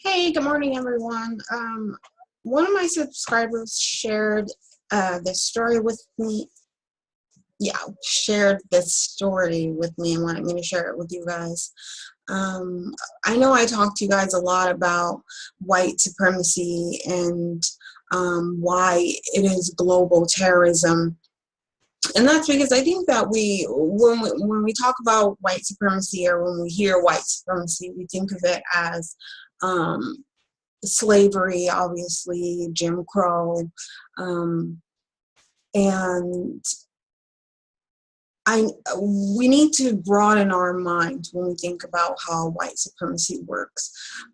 Hey, good morning, everyone. One of my subscribers shared this story with me. Yeah, shared this story with me and wanted me to share it with you guys. I know I talked to you guys a lot about white supremacy and why it is global terrorism. And that's because I think that when we talk about white supremacy, or when we hear white supremacy, we think of it as um, slavery, obviously, Jim Crow, and I we need to broaden our mind when we think about how white supremacy works.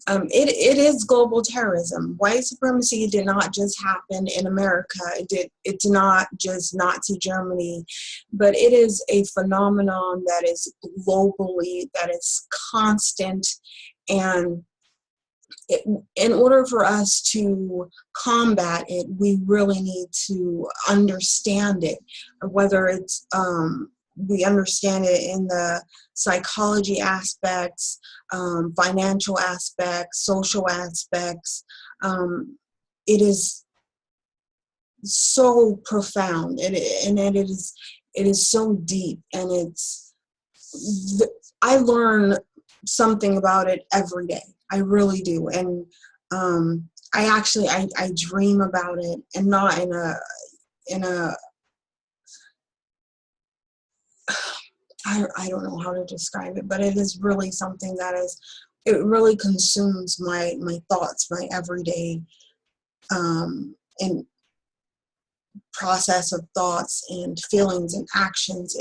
It is global terrorism. White supremacy did not just happen in America. It did not just Nazi Germany, but it is a phenomenon that is globally, that is constant, and in order for us to combat it, we really need to understand it, whether it's we understand it in the psychology aspects, financial aspects, social aspects. It is so profound, and it is so deep, and I learn something about it every day. I really do. And I dream about it, and not in a I don't know how to describe it, but it is really something it really consumes my thoughts, my everyday and process of thoughts and feelings and actions.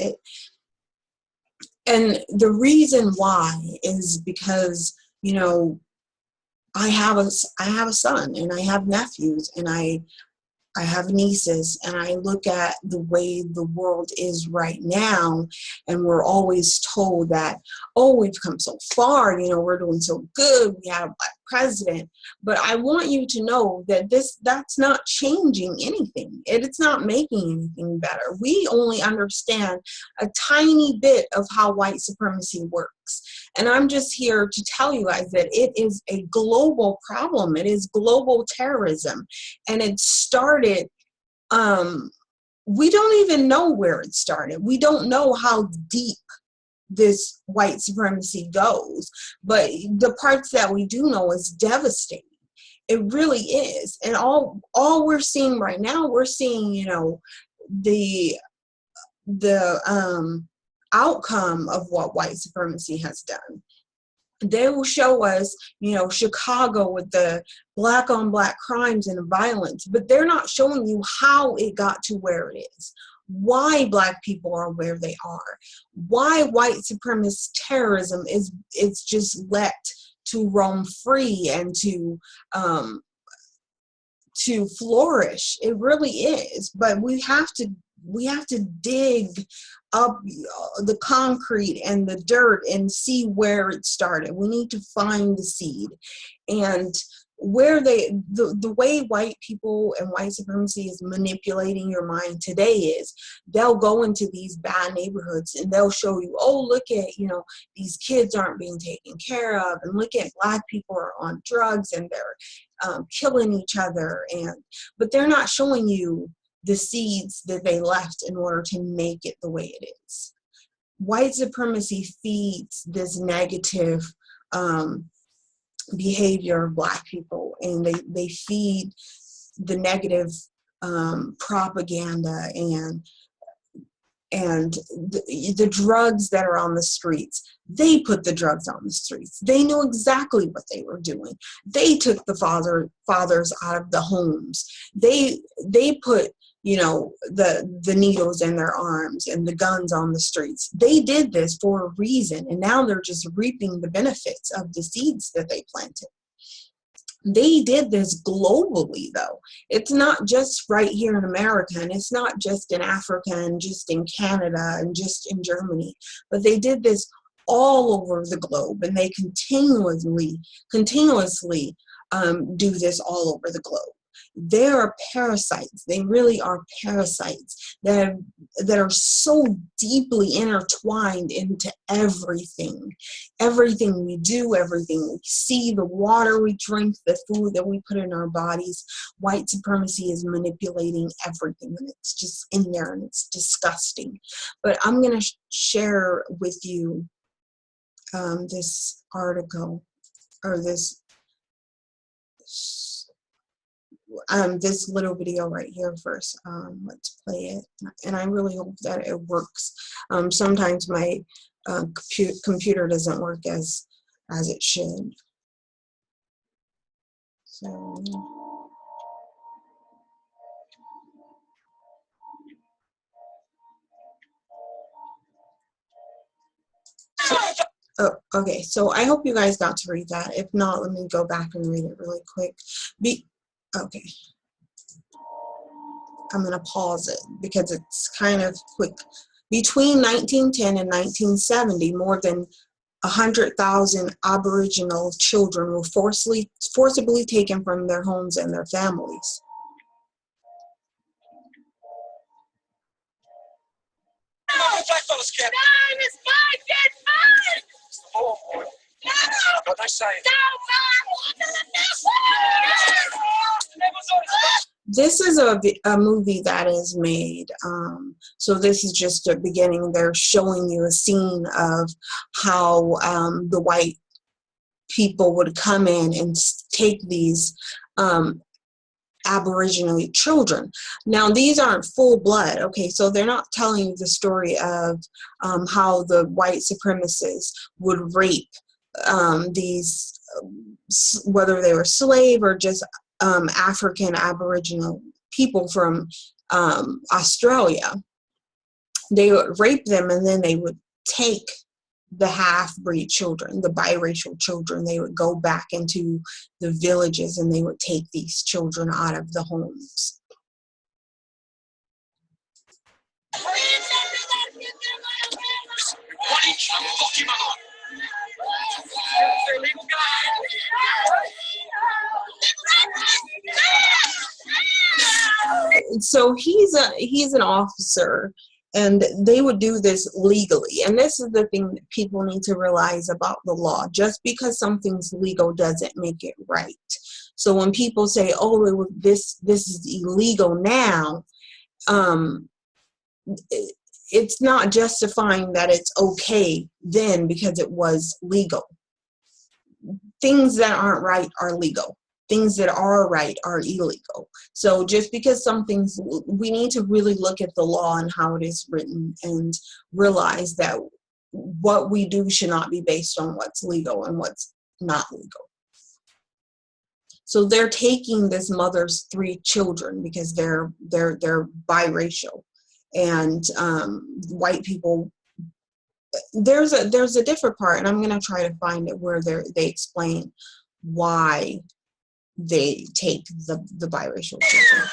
And the reason why is because, I have a son, and I have nephews, and I have nieces, and I look at the way the world is right now, and we're always told that, oh, we've come so far, we're doing so good, we have a black president. But I want you to know that that's not changing anything. It's not making anything better. We only understand a tiny bit of how white supremacy works. And I'm just here to tell you guys that it is a global problem. It is global terrorism. And it started, we don't even know where it started. We don't know how deep this white supremacy goes. But the parts that we do know is devastating. It really is. And all we're seeing right now, we're seeing, the outcome of what white supremacy has done. They will show us, Chicago with the black on black crimes and the violence, but they're not showing you how it got to where it is, why black people are where they are, why white supremacist terrorism is just let to roam free and to flourish. It really is. But we have to dig up the concrete and the dirt and see where it started. We need to find the seed. And where the way white people and white supremacy is manipulating your mind today is they'll go into these bad neighborhoods and they'll show you, oh, look at, these kids aren't being taken care of, and look at black people are on drugs and they're killing each other, but they're not showing you the seeds that they left in order to make it the way it is. White supremacy feeds this negative behavior of black people, and they feed the negative propaganda and the drugs that are on the streets. They put the drugs on the streets. They knew exactly what they were doing. They took the fathers out of the homes. They put the needles in their arms and the guns on the streets. They did this for a reason, and now they're just reaping the benefits of the seeds that they planted. They did this globally, though. It's not just right here in America, and it's not just in Africa, and just in Canada, and just in Germany, but they did this all over the globe, and they continuously do this all over the globe. they are parasites. They really are parasites that are so deeply intertwined into everything. Everything we do, everything we see, the water we drink, the food that we put in our bodies. White supremacy is manipulating everything, and it's just in there, and it's disgusting. But I'm going to share with you this article, or this little video right here first. Let's play it, and I really hope that it works. Sometimes my computer doesn't work as it should. So. Oh, okay, so I hope you guys got to read that. If not, let me go back and read it really quick. Okay. I'm going to pause it because it's kind of quick. Between 1910 and 1970, more than 100,000 Aboriginal children were forcibly taken from their homes and their families. This is a movie that is made, so this is just the beginning. They're showing you a scene of how the white people would come in and take these Aboriginal children. Now, these aren't full blood, okay, so they're not telling you the story of how the white supremacists would rape these, whether they were slave or just African Aboriginal people from Australia. They would rape them, and then they would take the half-breed children, the biracial children. They would go back into the villages, and they would take these children out of the homes. So he's an officer, and they would do this legally. And this is the thing that people need to realize about the law. Just because something's legal doesn't make it right. So when people say, oh, this is illegal now, it's not justifying that it's okay then because it was legal. Things that aren't right are legal. Things that are right are illegal. So just because we need to really look at the law and how it is written and realize that what we do should not be based on what's legal and what's not legal. So they're taking this mother's 3 children because they're biracial, and white people. There's a different part, and I'm going to try to find it where they explain why they take the biracial children.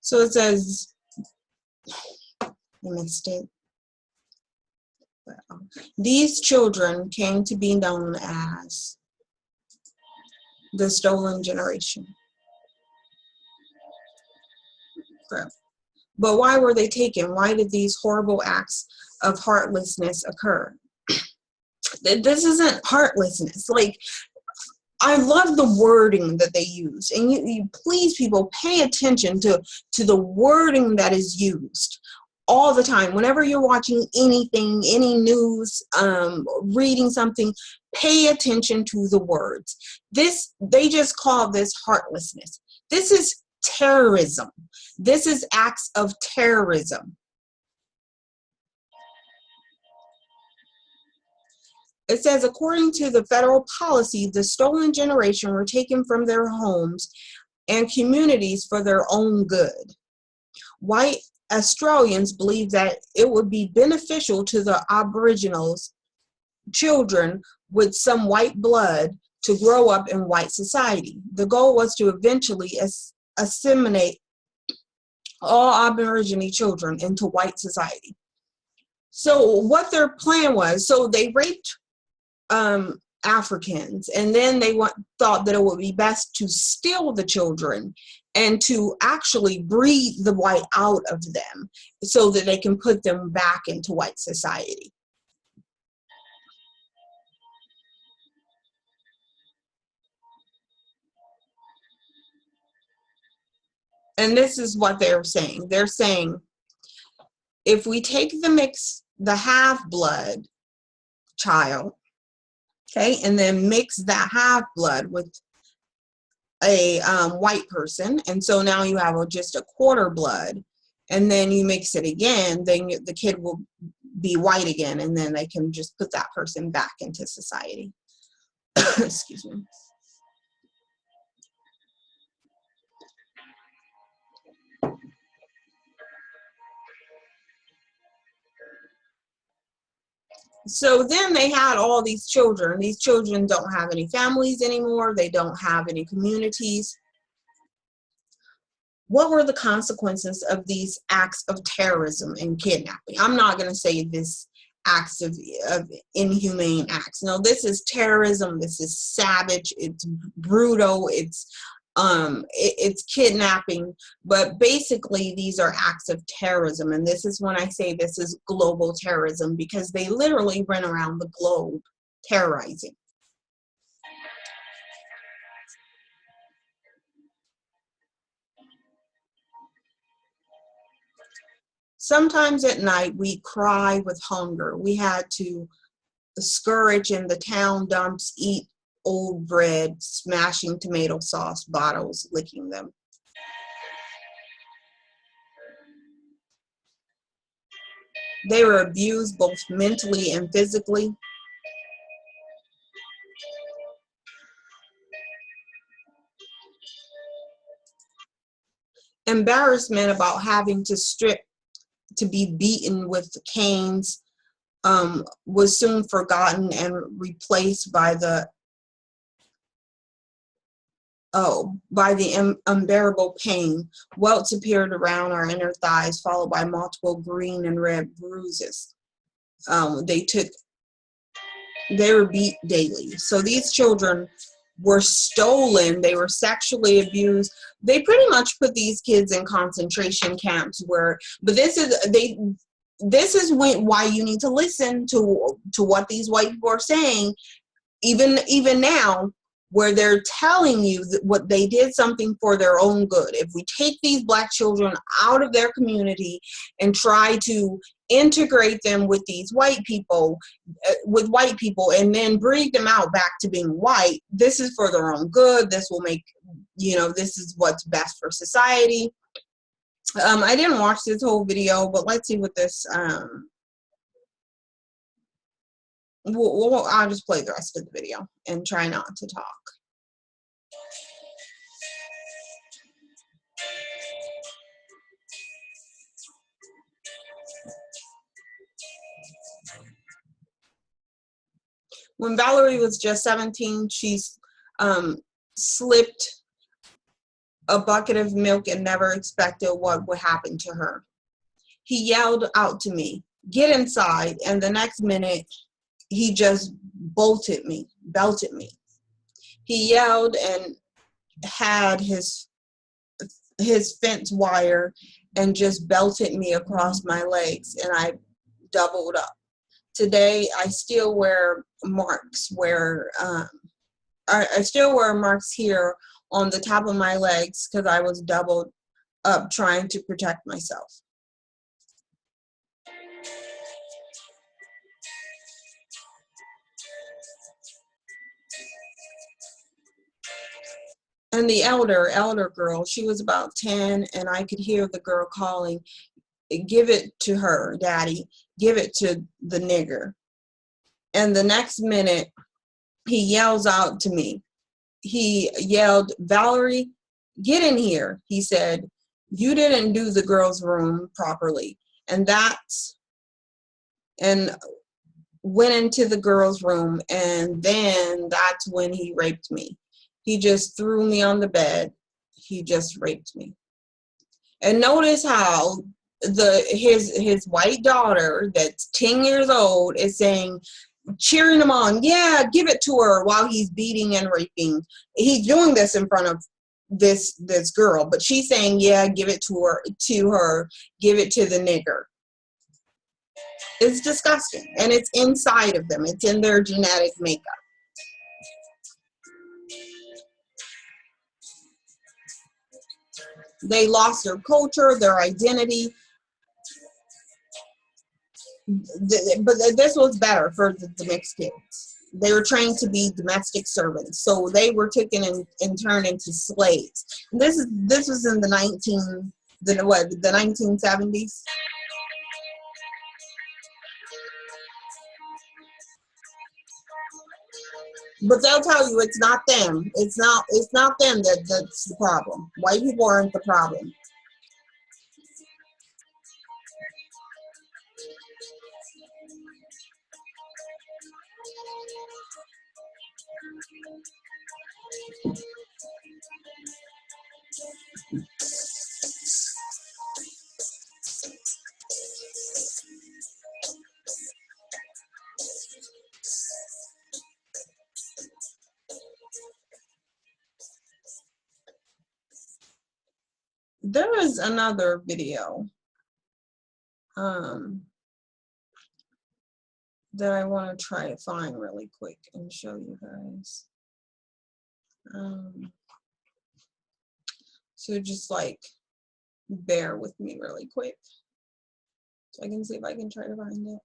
So it says, I missed it. These children came to be known as the stolen generation. But why were they taken? Why did these horrible acts of heartlessness occur? This isn't heartlessness. Like, I love the wording that they use, and you please, people, pay attention to the wording that is used all the time. Whenever you're watching anything, any news, reading something, pay attention to the words. They just call this heartlessness. This is terrorism. This is acts of terrorism. It says, according to the federal policy, the stolen generation were taken from their homes and communities for their own good. White Australians believe that it would be beneficial to the Aboriginals children with some white blood to grow up in white society. The goal was to eventually assimilate all Aborigine children into white society. So what their plan was, so they raped Africans, and then they thought that it would be best to steal the children and to actually breed the white out of them so that they can put them back into white society. And this is what they're saying. They're saying, if we take the half-blood child, okay, and then mix that half-blood with a white person, and so now you have just a quarter blood, and then you mix it again, then the kid will be white again, and then they can just put that person back into society. Excuse me. So then they had all these children. These children don't have any families anymore. They don't have any communities. What were the consequences of these acts of terrorism and kidnapping? I'm not going to say this acts of inhumane acts. No, this is terrorism. This is savage. It's brutal. It's kidnapping, but basically these are acts of terrorism. And this is when I say this is global terrorism, because they literally run around the globe terrorizing. Sometimes at night we cry with hunger. We had to scourge in the town dumps, eat old bread, smashing tomato sauce bottles, licking them. They were abused both mentally and physically. Embarrassment about having to be beaten with canes was soon forgotten and replaced by the unbearable pain. Welts appeared around our inner thighs, followed by multiple green and red bruises. They were beat daily. So these children were stolen. They were sexually abused. They pretty much put these kids in concentration camps but this is why you need to listen to what these white people are saying, even now, where they're telling you that what they did something for their own good. If we take these black children out of their community and try to integrate them with these white people, and then breed them out back to being white, this is for their own good. This will make, this is what's best for society. I didn't watch this whole video, but let's see what this, I'll just play the rest of the video and try not to talk. When Valerie was just 17, she slipped a bucket of milk and never expected what would happen to her. He yelled out to me, "Get inside," and the next minute, he just belted me. He yelled and had his fence wire and just belted me across my legs, and I doubled up. Today, I still wear marks I still wear marks here on the top of my legs because I was doubled up trying to protect myself. And the elder girl, she was about 10, and I could hear the girl calling, "Give it to her, Daddy. Give it to the nigger." And the next minute, he yells out to me. He yelled, "Valerie, get in here." He said, "You didn't do the girls' room properly." And went into the girl's room, and then that's when he raped me. He just threw me on the bed. He just raped me. And notice how his white daughter that's 10 years old is saying, cheering him on, yeah, give it to her, while he's beating and raping. He's doing this in front of this girl, but she's saying, yeah, give it to her, give it to the nigger. It's disgusting, and it's inside of them. It's in their genetic makeup. They lost their culture, their identity. But this was better for the mixed kids. They were trained to be domestic servants, so they were taken and turned into slaves. And this was in the 1970s. But they'll tell you it's not them. It's not them that's the problem. White people aren't the problem. There is another video that I want to try to find really quick and show you guys. So just like bear with me really quick so I can see if I can try to find it.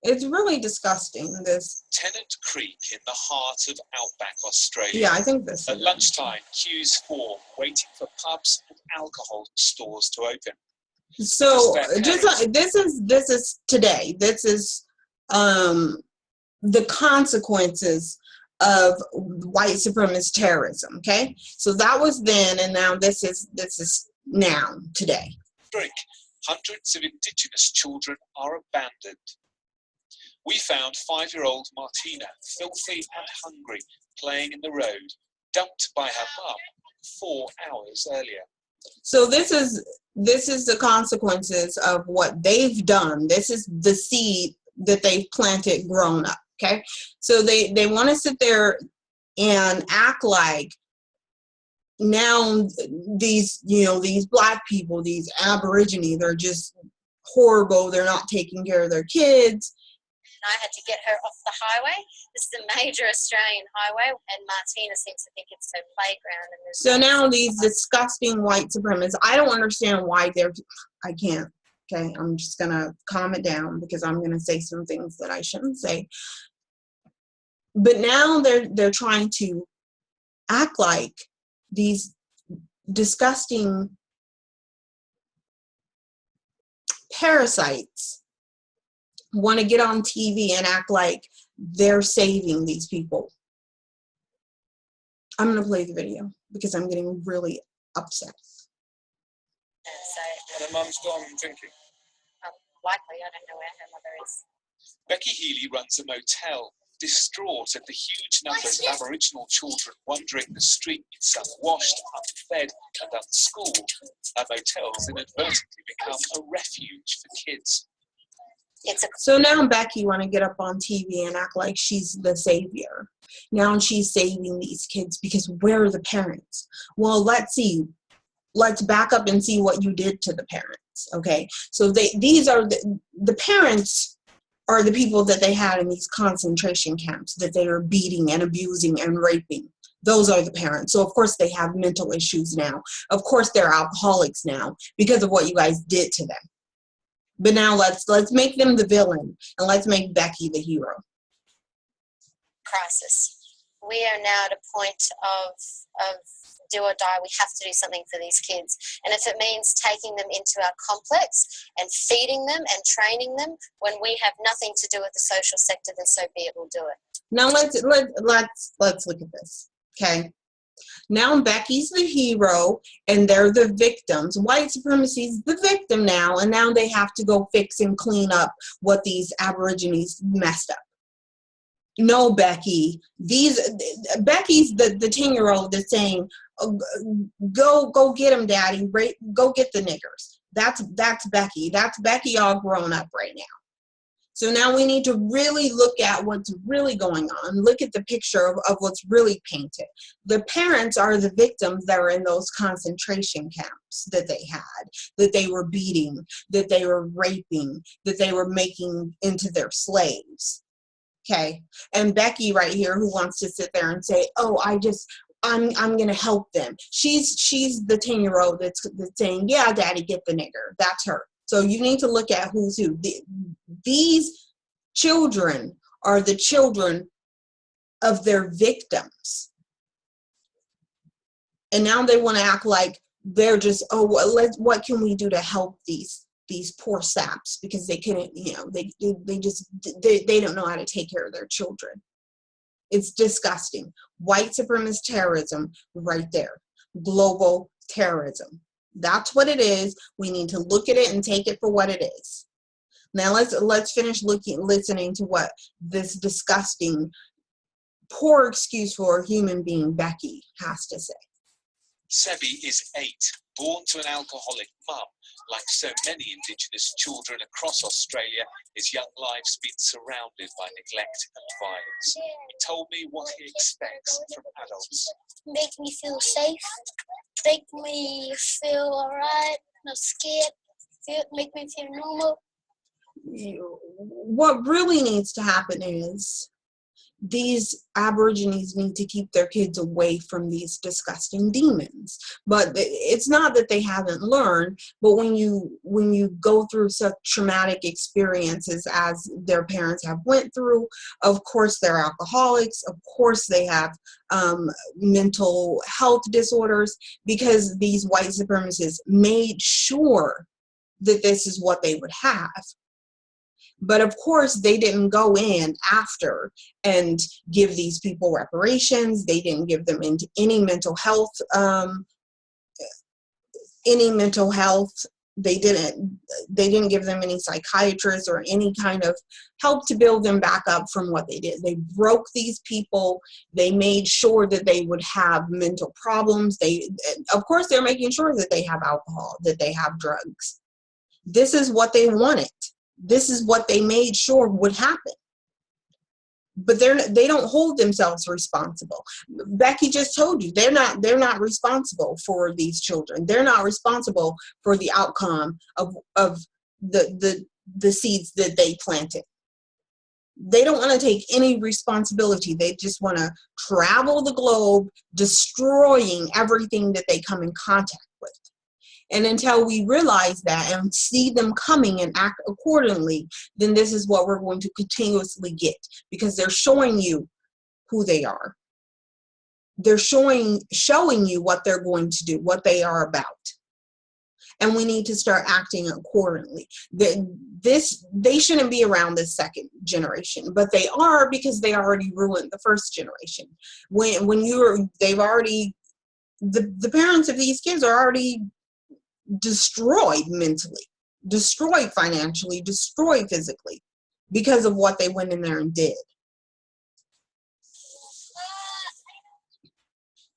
It's really disgusting, this. Tennant Creek in the heart of outback Australia. Yeah, I think this. At lunchtime, queues form, waiting for pubs and alcohol stores to open. So this is today. This is the consequences of white supremacist terrorism. Okay, so that was then, and now this is now today. Drink. Hundreds of Indigenous children are abandoned. We found 5-year-old Martina, filthy and hungry, playing in the road, dumped by her mum 4 hours earlier. So this is the consequences of what they've done. This is the seed that they've planted grown up. Okay, so they want to sit there and act like now these black people, these Aborigines, they're just horrible. They're not taking care of their kids. I had to get her off the highway. This is a major Australian highway, and Martina seems to think it's her playground. And so now these disgusting white supremacists, I don't understand why I can't. Okay, I'm just going to calm it down because I'm going to say some things that I shouldn't say. But now they're trying to act like these disgusting parasites want to get on TV and act like they're saving these people. I'm going to play the video because I'm getting really upset. And her mum's gone drinking? Likely, I don't know where her mother is. Becky Healy runs a motel, distraught at the huge numbers of Aboriginal children wandering the streets, unwashed, unfed and unschooled. Her motels inadvertently become a refuge for kids. So now Becky want to get up on TV and act like she's the savior. Now she's saving these kids because where are the parents? Well, let's see. Let's back up and see what you did to the parents. Okay, so these are the parents are the people that they had in these concentration camps that they are beating and abusing and raping. Those are the parents. So of course they have mental issues now. Of course they're alcoholics now because of what you guys did to them. But now let's make them the villain and let's make Becky the hero. Crisis. We are now at a point of do or die. We have to do something for these kids. And if it means taking them into our complex and feeding them and training them when we have nothing to do with the social sector, then so be it, we'll do it. Now let's look at this. Okay. Now Becky's the hero and they're the victims. White supremacy's the victim now, and now they have to go fix and clean up what these Aborigines messed up. No, Becky. Becky's the 10-year-old that's saying, oh, go get him, daddy. Go get the niggers. That's Becky. That's Becky all grown up right now. So now we need to really look at what's really going on. Look at the picture of what's really painted. The parents are the victims that were in those concentration camps that they had, that they were beating, that they were raping, that they were making into their slaves. Okay, and Becky right here, who wants to sit there and say, "Oh, I'm gonna help them." She's the 10-year-old that's saying, "Yeah, daddy, get the nigger." That's her. So you need to look at who's who. These children are the children of their victims, and now they want to act like they're just, oh, well, what can we do to help these poor saps, because they couldn't, they don't know how to take care of their children. It's disgusting. White supremacist terrorism right there. Global terrorism. That's what it is. We need to look at it and take it for what it is. Now let's finish listening to what this disgusting, poor excuse for a human being Becky has to say. Sebi is 8, born to an alcoholic mum. Like so many Indigenous children across Australia, his young life's been surrounded by neglect and violence. He told me what he expects from adults. Make me feel safe, make me feel alright, not scared, make me feel normal. What really needs to happen is these Aborigines need to keep their kids away from these disgusting demons. But it's not that they haven't learned, but when you go through such traumatic experiences as their parents have went through, of course they're alcoholics, of course they have mental health disorders, because these white supremacists made sure that this is what they would have. But of course, they didn't go in after and give these people reparations. They didn't give them into any mental health. They didn't give them any psychiatrists or any kind of help to build them back up from what they did. They broke these people. They made sure that they would have mental problems. Of course, they're making sure that they have alcohol, that they have drugs. This is what they wanted. This is what they made sure would happen. But they don't hold themselves responsible. Becky just told you they're not responsible for these children. They're not responsible for the outcome of the seeds that they planted. They don't want to take any responsibility. They just want to travel the globe, destroying everything that they come in contact with. And until we realize that and see them coming and act accordingly, then this is what we're going to continuously get, because they're showing you who they are. They're showing you what they're going to do, what they are about. And we need to start acting accordingly. They shouldn't be around this second generation, but they are, because they already ruined the first generation. The parents of these kids are already destroyed mentally, destroyed financially, destroyed physically, because of what they went in there and did.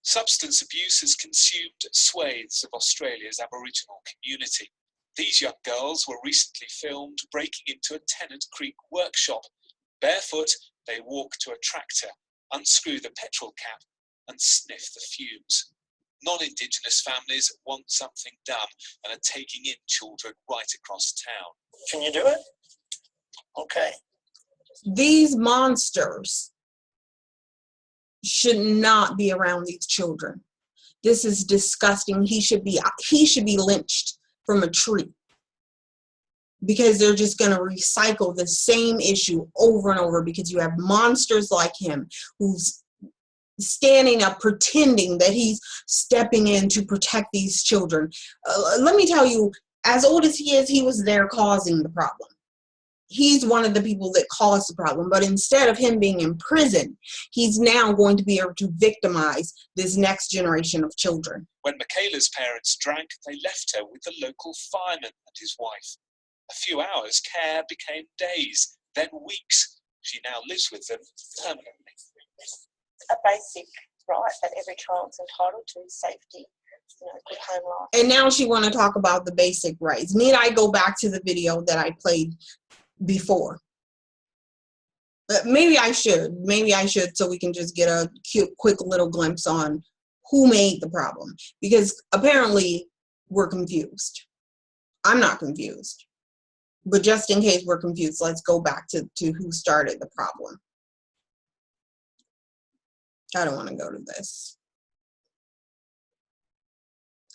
Substance abuse has consumed swathes of Australia's Aboriginal community. These young girls were recently filmed breaking into a Tennant Creek workshop. Barefoot, they walk to a tractor, unscrew the petrol cap, and sniff the fumes. Non-Indigenous families want something done and are taking in children right across town. Can you do it? Okay. These monsters should not be around these children. This is disgusting. He should be lynched from a tree, because they're just going to recycle the same issue over and over, because you have monsters like him who's standing up pretending that he's stepping in to protect these children. Let me tell you, as old as he is, he was there causing the problem. he's one of the people that caused the problem. But instead of him being in prison, he's now going to be able to victimize this next generation of children. When Michaela's parents drank, they left her with the local fireman and his wife. A few hours' care became days, then weeks. She now lives with them permanently. A basic right that every child's entitled to is safety, good home life. And now she want to talk about the basic rights. Need I go back to the video that I played before? Maybe I should. Maybe I should, so we can just get a quick little glimpse on who made the problem. Because apparently we're confused. I'm not confused. But just in case we're confused, let's go back to who started the problem. I don't want to go to this.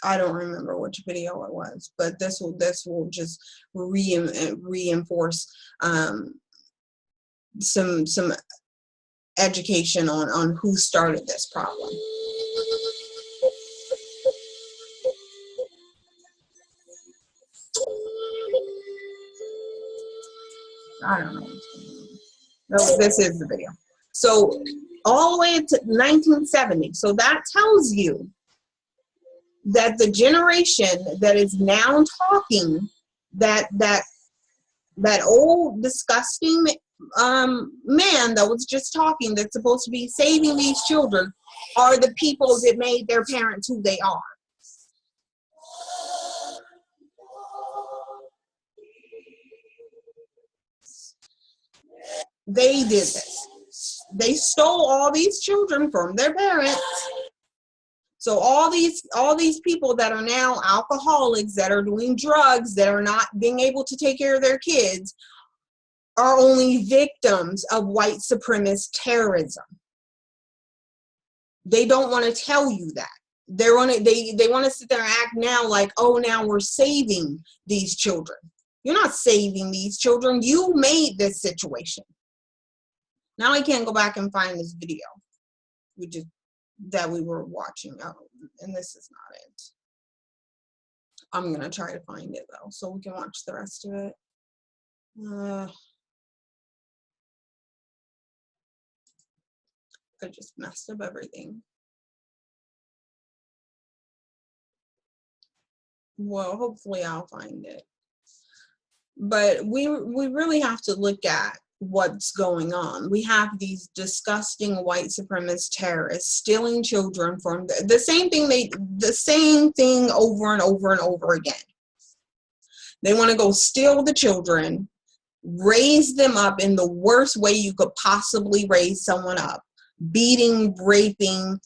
I don't remember which video it was, but this will just reinforce some education on who started this problem. I don't know what's going on. No, this is the video. So all the way to 1970. So that tells you that the generation that is now talking, that old disgusting man that was just talking, that's supposed to be saving these children, are the people that made their parents who they are. They did this. They stole all these children from their parents. So all these people that are now alcoholics, that are doing drugs, that are not being able to take care of their kids, are only victims of white supremacist terrorism. They don't want to tell you that. They want to sit there and act now like, oh, now we're saving these children. You're not saving these children. You made this situation. Now I can't go back and find this video that we were watching. Oh, and this is not it. I'm going to try to find it, though, so we can watch the rest of it. I just messed up everything. Well, hopefully I'll find it. But we really have to look at what's going on. We have these disgusting white supremacist terrorists stealing children from the same thing over and over and over again. They want to go steal the children, raise them up in the worst way you could possibly raise someone up, beating, raping,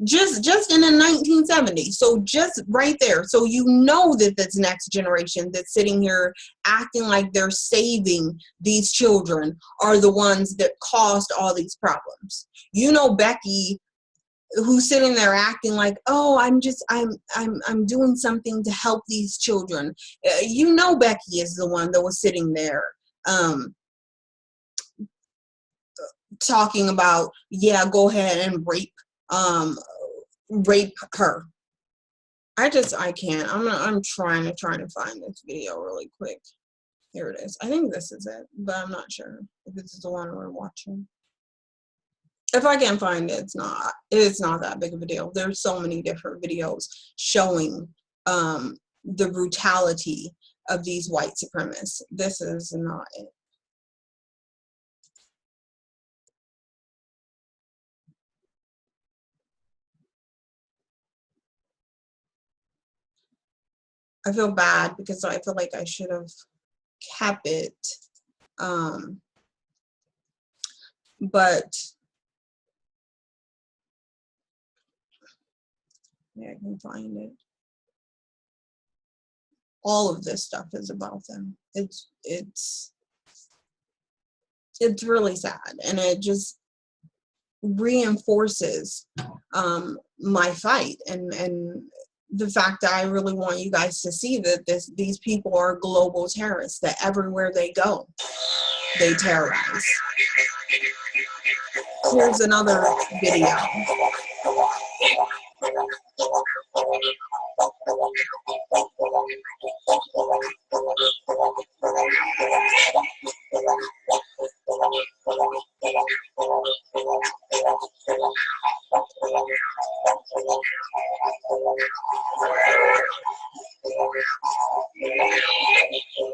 just in the 1970s. So just right there. So you know that this next generation that's sitting here acting like they're saving these children are the ones that caused all these problems. You know Becky, who's sitting there acting like, oh, I'm doing something to help these children. You know Becky is the one that was sitting there talking about, yeah, go ahead and rape her. I can't. I'm trying to find this video really quick. Here it is. I think this is it, but I'm not sure if this is the one we're watching. If I can't find it, it's not that big of a deal. There's so many different videos showing the brutality of these white supremacists. This is not it. I feel bad because I feel like I should have kept it. But yeah, I can find it. All of this stuff is about them. It's really sad, and it just reinforces my fight and the fact that I really want you guys to see that these people are global terrorists, that everywhere they go, they terrorize. Here's another video.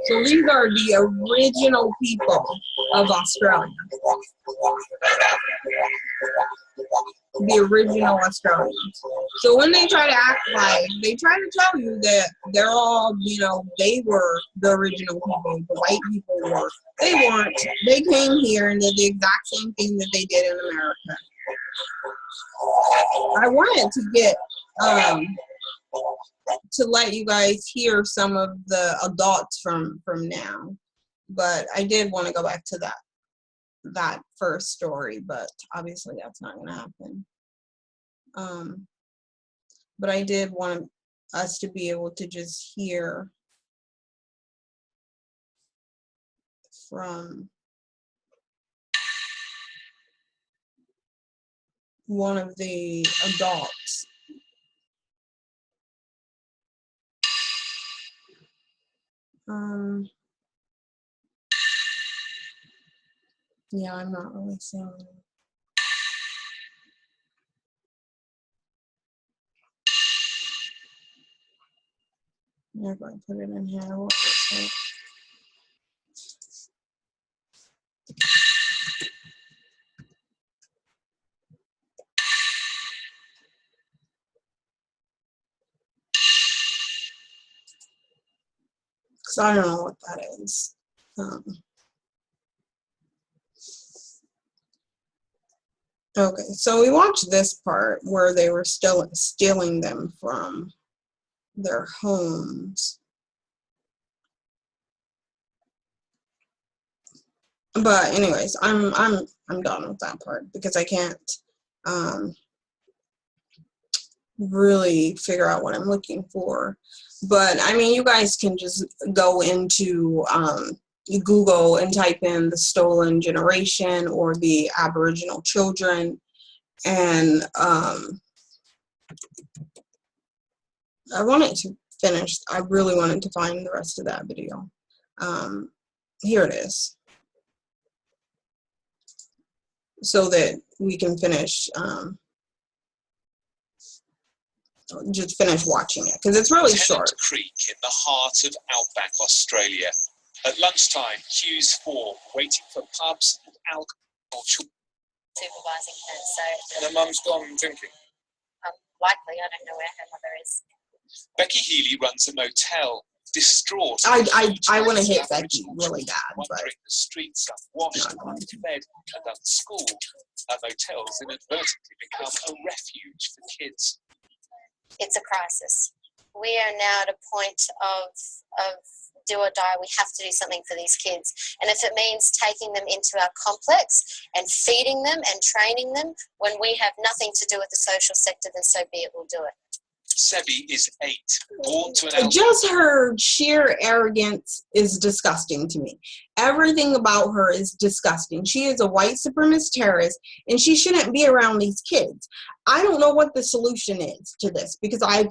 So these are the original people of Australia. The original Australians. So when they try to act like, they try to tell you that they're all, you know, they were the original people, the white people were. They weren't. They came here and did the exact same thing that they did in America. I wanted to get, to let you guys hear some of the adults from now, but I did want to go back to that first story, but obviously that's not going to happen. But I did want us to be able to just hear from one of the adults. Yeah, I'm not really seeing it. I'm going to put it in here. What was it? Because I don't know what that is. Okay, so we watched this part where they were still stealing them from their homes. But anyways, I'm done with that part because I can't really figure out what I'm looking for. But I mean, you guys can just go into Google and type in the stolen generation or the Aboriginal children, and I wanted to finish. I really wanted to find the rest of that video. Here it is, so that we can finish. Just finish watching it because it's really short. Creek in the heart of outback Australia. At lunchtime, queues form, waiting for pubs and alcohol. Supervising her, so And her mum's gone drinking. likely, I don't know where her mother is. Becky Healy runs a motel, distraught. I want to hit Becky really bad, but wandering the streets unwashed, unfed, and unschooled. Our motels inadvertently become a refuge for kids. It's a crisis. We are now at a point of do or die. We have to do something for these kids. And if it means taking them into our complex and feeding them and training them when we have nothing to do with the social sector, then so be it, we'll do it. Sebi is 8, born to an just her sheer arrogance is disgusting to me. Everything about her is disgusting. She is a white supremacist terrorist, and she shouldn't be around these kids. I don't know what the solution is to this because I've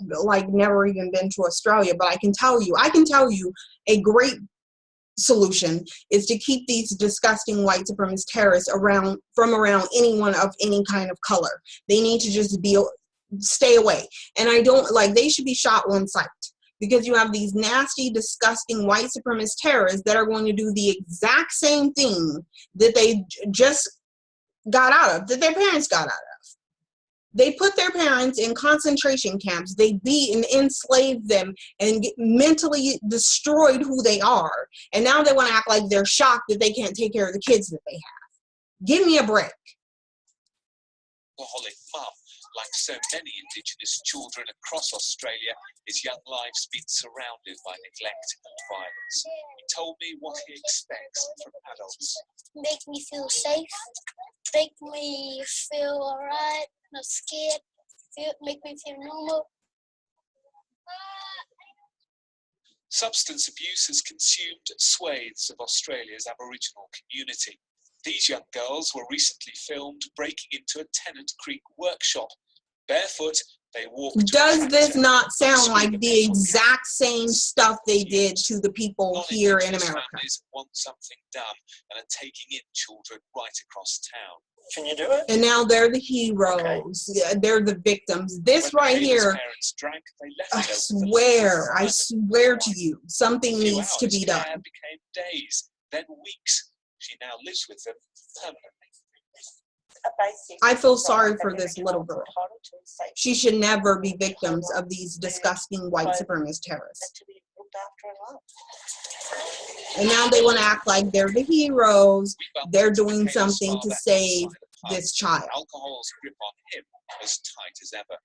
never even been to Australia, but I can tell you a great solution is to keep these disgusting white supremacist terrorists around anyone of any kind of color. They need to just stay away. And I don't they should be shot on sight because you have these nasty, disgusting white supremacist terrorists that are going to do the exact same thing that they just got out of, that their parents got out of. They put their parents in concentration camps. They beat and enslaved them and mentally destroyed who they are. And now they want to act like they're shocked that they can't take care of the kids that they have. Give me a break. alcoholic mum. Like so many Indigenous children across Australia, his young life's been surrounded by neglect and violence. He told me what he expects from adults. Make me feel safe, make me feel alright, not scared, make me feel normal. Substance abuse has consumed swathes of Australia's Aboriginal community. These young girls were recently filmed breaking into a Tennant Creek workshop. Barefoot, They walk to Does a this tractor, not sound scream like at the metal exact same stuff they did to the people here in Non-Indigenous America? families want something done and are taking in children right across town. Can you do it? And now they're the heroes. Yeah, they're the victims. This When right Michaela's here, parents drank, they left I it open for I 5 swear to hours. you, something A few needs to hours, be care done. became days, then weeks. She now lives with them permanently. A basic I feel right sorry that for every this little child's girl. entitled to safety, She should never be victims home, of these food, disgusting white clothing, supremacist and terrorists. to be looked after and loved. And now they want to act like they're the heroes. We bumped They're into doing Michaela's something to father save outside the pub. this child. Alcohol's grip on him as tight as ever.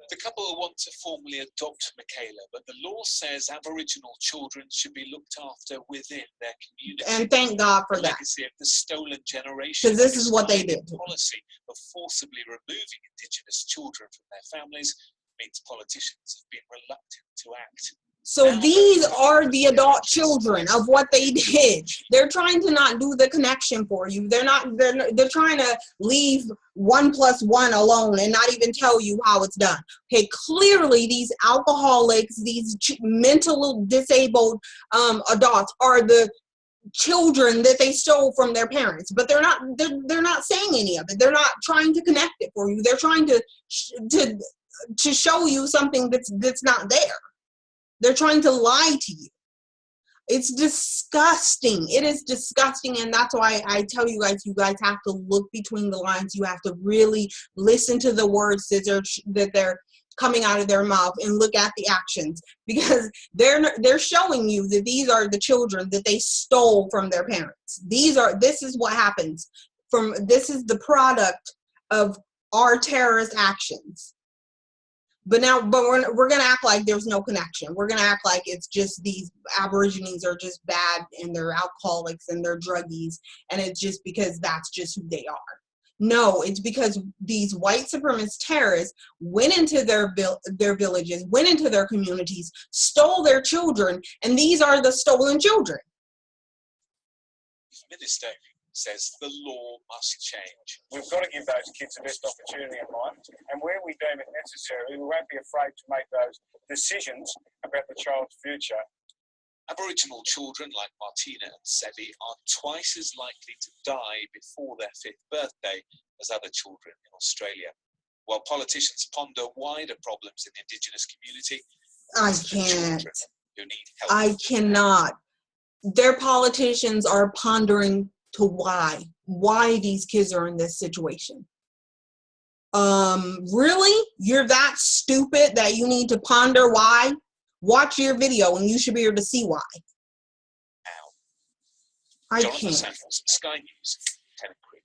The couple want to formally adopt Michaela, but the law says Aboriginal children should be looked after within their community. And thank God for the that. legacy of the stolen generation. 'Cause this is what they misguided did. Policy of forcibly removing Indigenous children from their families means politicians have been reluctant to act. So these are the adult children of what they did. They're trying to not do the connection for you. They're trying to leave 1 + 1 alone and not even tell you how it's done. Okay, clearly these alcoholics, these mentally disabled adults are the children that they stole from their parents, but they're not saying any of it. They're not trying to connect it for you. They're trying to show you something that's not there. They're trying to lie to you. It's disgusting. It is disgusting, and that's why I tell you guys have to look between the lines. You have to really listen to the words that they're coming out of their mouth and look at the actions, because they're showing you that these are the children that they stole from their parents. This is what happens. This is the product of our terrorist actions. But we're gonna act like there's no connection. We're gonna act like it's just these Aborigines are just bad and they're alcoholics and they're druggies, and it's just because that's just who they are. No, it's because these white supremacist terrorists went into their villages, went into their communities, stole their children, and these are the stolen children. Minister says the law must change. We've got to give those kids the best opportunity in life, and where we deem it necessary, we won't be afraid to make those decisions about the child's future. Aboriginal children like Martina and Sevi are twice as likely to die before their 5th birthday as other children in Australia. While politicians ponder wider problems in the Indigenous community, I it's the can't. children who need help. I cannot. Their politicians are pondering to why these kids are in this situation. Really? You're that stupid that you need to ponder why? Watch your video and you should be able to see why. I Jonathan can't. Samuels, Sky News, Tennant Creek.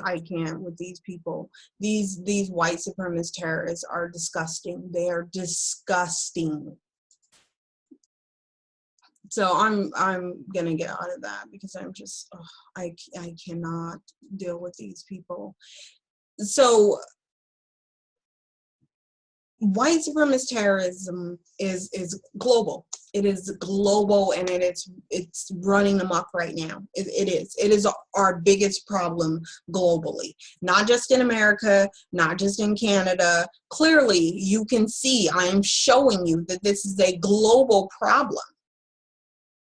I can't with these people. These white supremacist terrorists are disgusting. They are disgusting. So I'm gonna get out of that because I'm just I cannot deal with these people. So white supremacist terrorism is global. It is global, and it's running amok right now. It is our biggest problem globally, not just in America, not just in Canada. Clearly, you can see I am showing you that this is a global problem.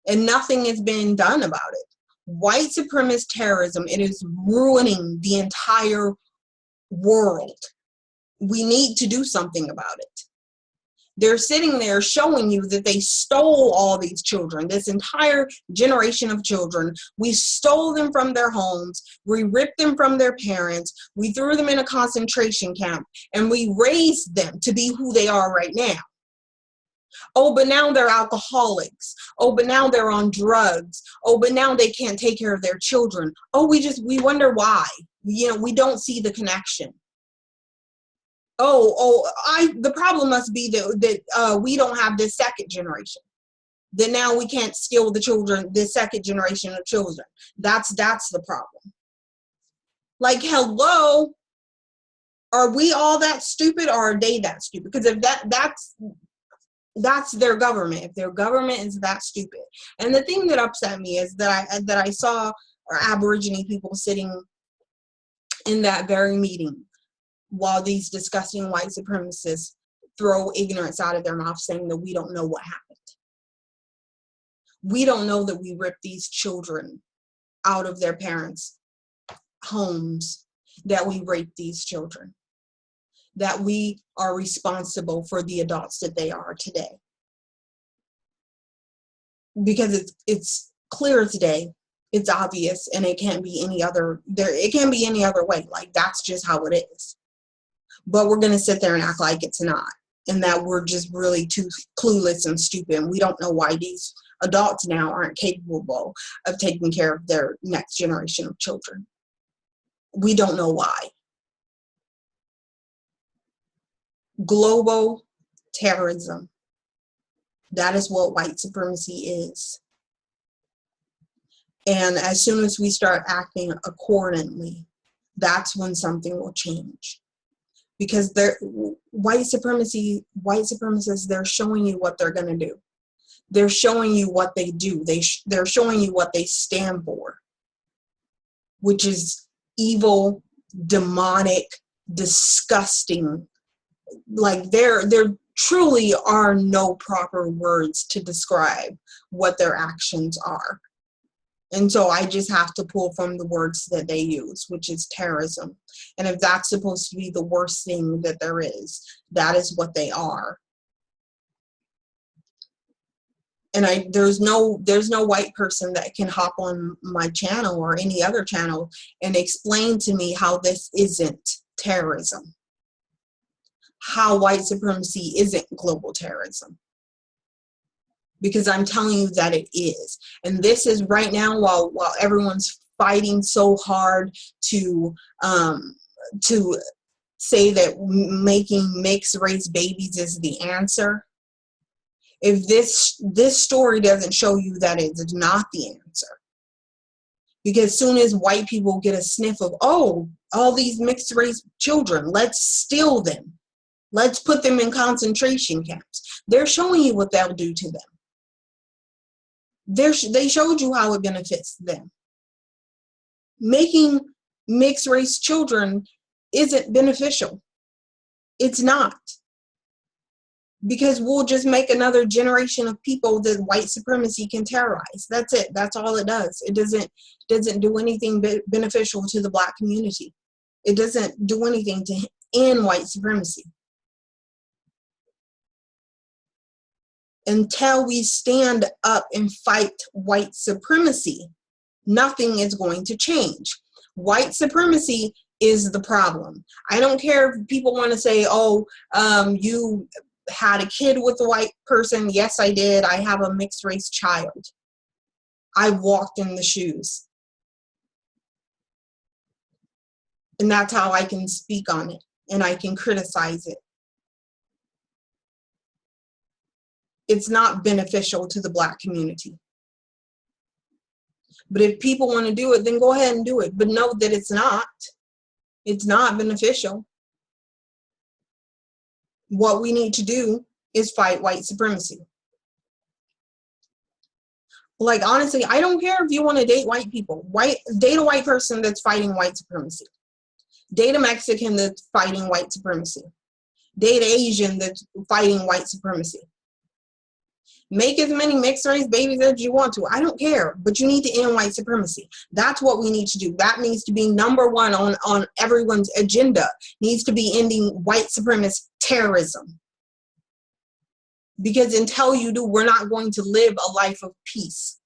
And nothing is being done about it. White supremacist terrorism, it is ruining the entire world. We need to do something about it. They're sitting there showing you that they stole all these children, this entire generation of children. We stole them from their homes. We ripped them from their parents. We threw them in a concentration camp, and we raised them to be who they are right now. Oh, but now they're alcoholics. Oh, but now they're on drugs. Oh, but now they can't take care of their children. Oh, we wonder why. We don't see the connection. The problem must be that we don't have this second generation. That now we can't steal the children, this second generation of children. That's the problem. Like, hello, are we all that stupid, or are they that stupid? Because if that's their government. If their government is that stupid. And the thing that upset me is that I saw Aborigine people sitting in that very meeting. while these disgusting white supremacists throw ignorance out of their mouth, saying that we don't know what happened. We don't know that we ripped these children out of their parents' homes, that we raped these children, that we are responsible for the adults that they are today. Because it's clear as day, it's obvious, and it can't be any other, it can't be any other way. Like, that's just how it is. But we're going to sit there and act like it's not, and that we're just really too clueless and stupid, and we don't know why these adults now aren't capable of taking care of their next generation of children. We don't know why. Global terrorism. That is what white supremacy is. And as soon as we start acting accordingly, that's when something will change. Because white supremacists, they're showing you what they're going to do. They're showing you what they do. They're showing you what they stand for, which is evil, demonic, disgusting. Like, there truly are no proper words to describe what their actions are. And so I just have to pull from the words that they use, which is terrorism. And if that's supposed to be the worst thing that there is, that is what they are. And there's no white person that can hop on my channel or any other channel and explain to me how this isn't terrorism, how white supremacy isn't global terrorism. Because I'm telling you that it is. And this is right now, while everyone's fighting so hard to say that making mixed race babies is the answer. If this story doesn't show you that it's not the answer, because as soon as white people get a sniff of, oh, all these mixed race children, let's steal them, let's put them in concentration camps, they're showing you what they'll do to them. They showed you how it benefits them. Making mixed race children isn't beneficial. It's not. Because we'll just make another generation of people that white supremacy can terrorize. That's it. That's all it does. It doesn't do anything beneficial to the Black community. It doesn't do anything to end white supremacy. Until we stand up and fight white supremacy, nothing is going to change. White supremacy is the problem. I don't care if people want to say, oh, you had a kid with a white person. Yes, I did. I have a mixed race child. I walked in the shoes. And that's how I can speak on it, and I can criticize it. It's not beneficial to the Black community. But if people want to do it, then go ahead and do it. But know that it's not. It's not beneficial. What we need to do is fight white supremacy. Like, honestly, I don't care if you want to date white people. Date a white person that's fighting white supremacy. Date a Mexican that's fighting white supremacy. Date an Asian that's fighting white supremacy. Make as many mixed race babies as you want to. I don't care, but you need to end white supremacy. That's what we need to do. That needs to be number one on everyone's agenda. Needs to be ending white supremacist terrorism. Because until you do, we're not going to live a life of peace.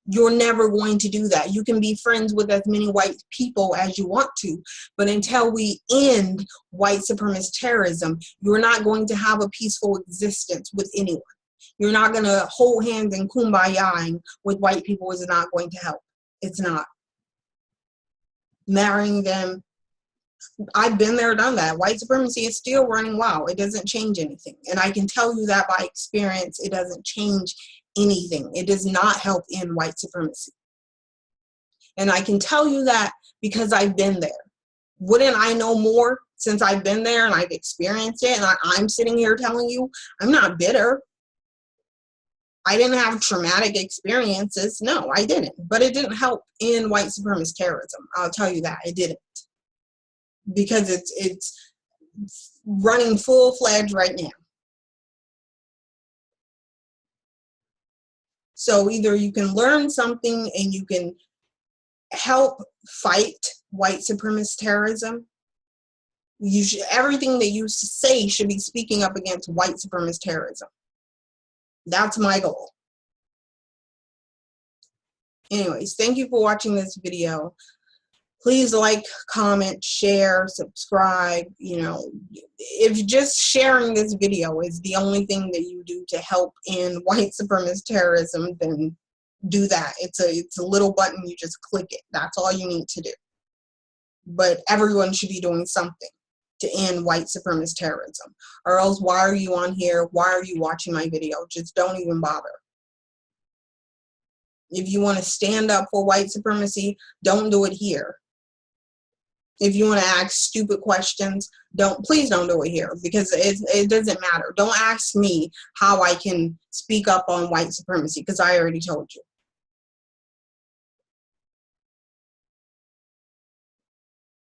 You're never going to do that. You can be friends with as many white people as you want to, but until we end white supremacist terrorism, you're not going to have a peaceful existence with anyone. You're not going to hold hands and kumbaya with white people is not going to help. It's not. Marrying them, I've been there, done that. White supremacy is still running wild. It doesn't change anything. And I can tell you that by experience, it doesn't change anything. It does not help end white supremacy. And I can tell you that because I've been there. Wouldn't I know more since I've been there and I've experienced it? And I'm sitting here telling you, I'm not bitter. I didn't have traumatic experiences. No, I didn't. But it didn't help in white supremacist terrorism. I'll tell you that. It didn't. Because it's running full-fledged right now. So either you can learn something and you can help fight white supremacist terrorism. You should, everything that you say should be speaking up against white supremacist terrorism. That's my goal. Anyways, thank you for watching this video. Please like, comment, share, subscribe. You know, if just sharing this video is the only thing that you do to help in white supremacist terrorism, then do that. It's a little button, you just click it. That's all you need to do. But everyone should be doing something to end white supremacist terrorism. Or else, why are you on here? Why are you watching my video? Just don't even bother. If you want to stand up for white supremacy, don't do it here. If you want to ask stupid questions, please don't do it here, because it doesn't matter. Don't ask me how I can speak up on white supremacy, because I already told you.